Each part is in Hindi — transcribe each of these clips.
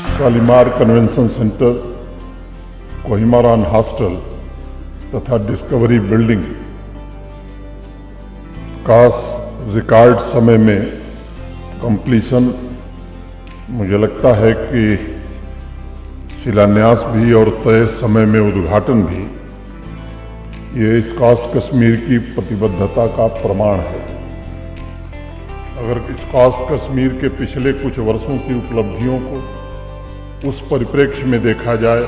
शालीमार कन्वेंशन सेंटर, कोहिमारान हॉस्टल तथा डिस्कवरी बिल्डिंग का रिकॉर्ड समय में कंप्लीशन, मुझे लगता है कि शिलान्यास भी और तय समय में उद्घाटन भी, ये ईस्ट कश्मीर की प्रतिबद्धता का प्रमाण है। अगर ईस्ट कश्मीर के पिछले कुछ वर्षों की उपलब्धियों को उस परिप्रेक्ष्य में देखा जाए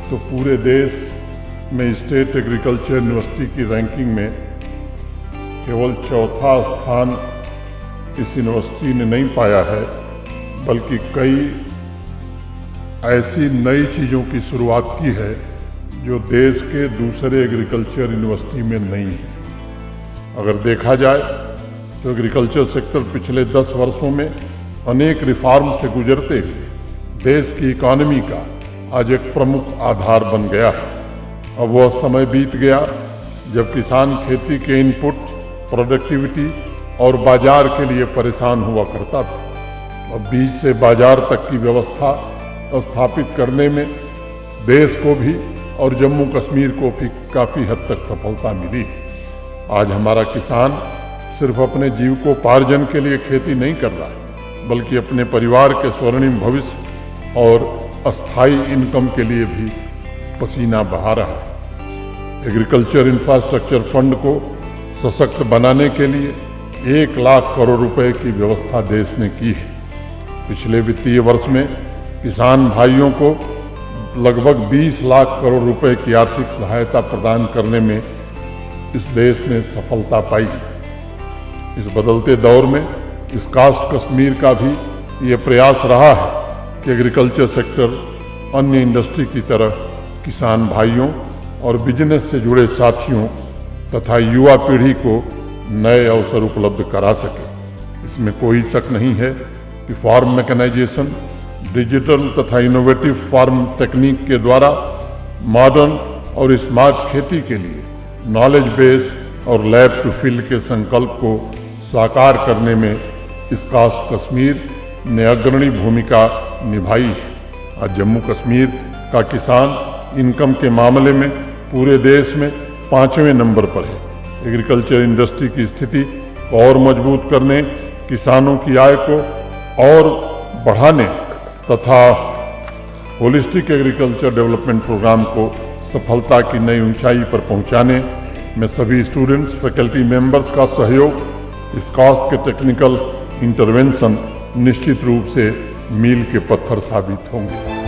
तो पूरे देश में स्टेट एग्रीकल्चर यूनिवर्सिटी की रैंकिंग में केवल चौथा स्थान इस यूनिवर्सिटी ने नहीं पाया है, बल्कि कई ऐसी नई चीज़ों की शुरुआत की है जो देश के दूसरे एग्रीकल्चर यूनिवर्सिटी में नहीं है। अगर देखा जाए तो एग्रीकल्चर सेक्टर पिछले 10 वर्षों में अनेक रिफॉर्म से गुजरते हुए देश की इकॉनमी का आज एक प्रमुख आधार बन गया है। अब वह समय बीत गया जब किसान खेती के इनपुट, प्रोडक्टिविटी और बाजार के लिए परेशान हुआ करता था। अब बीज से बाजार तक की व्यवस्था स्थापित करने में देश को भी और जम्मू कश्मीर को भी काफ़ी हद तक सफलता मिली। आज हमारा किसान सिर्फ अपने जीविकोपार्जन के लिए खेती नहीं कर रहा है, बल्कि अपने परिवार के स्वर्णिम भविष्य और अस्थायी इनकम के लिए भी पसीना बहा रहा है। एग्रीकल्चर इंफ्रास्ट्रक्चर फंड को सशक्त बनाने के लिए 1 लाख करोड़ रुपए की व्यवस्था देश ने की है। पिछले वित्तीय वर्ष में किसान भाइयों को लगभग 20 लाख करोड़ रुपए की आर्थिक सहायता प्रदान करने में इस देश ने सफलता पाई। इस बदलते दौर में इस कश्मीर का भी ये प्रयास रहा है कि एग्रीकल्चर सेक्टर अन्य इंडस्ट्री की तरह किसान भाइयों और बिजनेस से जुड़े साथियों तथा युवा पीढ़ी को नए अवसर उपलब्ध करा सके। इसमें कोई शक नहीं है कि फार्म मैकेनाइजेशन, डिजिटल तथा इनोवेटिव फार्म टेक्निक के द्वारा मॉडर्न और स्मार्ट खेती के लिए नॉलेज बेस और लैब टू फील्ड के संकल्प को साकार करने में इस कश्मीर ने अग्रणी भूमिका निभाई है। आज जम्मू कश्मीर का किसान इनकम के मामले में पूरे देश में 5वें नंबर पर है। एग्रीकल्चर इंडस्ट्री की स्थिति को और मजबूत करने, किसानों की आय को और बढ़ाने तथा होलिस्टिक एग्रीकल्चर डेवलपमेंट प्रोग्राम को सफलता की नई ऊंचाई पर पहुंचाने में सभी स्टूडेंट्स, फैकल्टी मेंबर्स का सहयोग, इस के टेक्निकल इंटरवेंशन निश्चित रूप से मील के पत्थर साबित होंगे।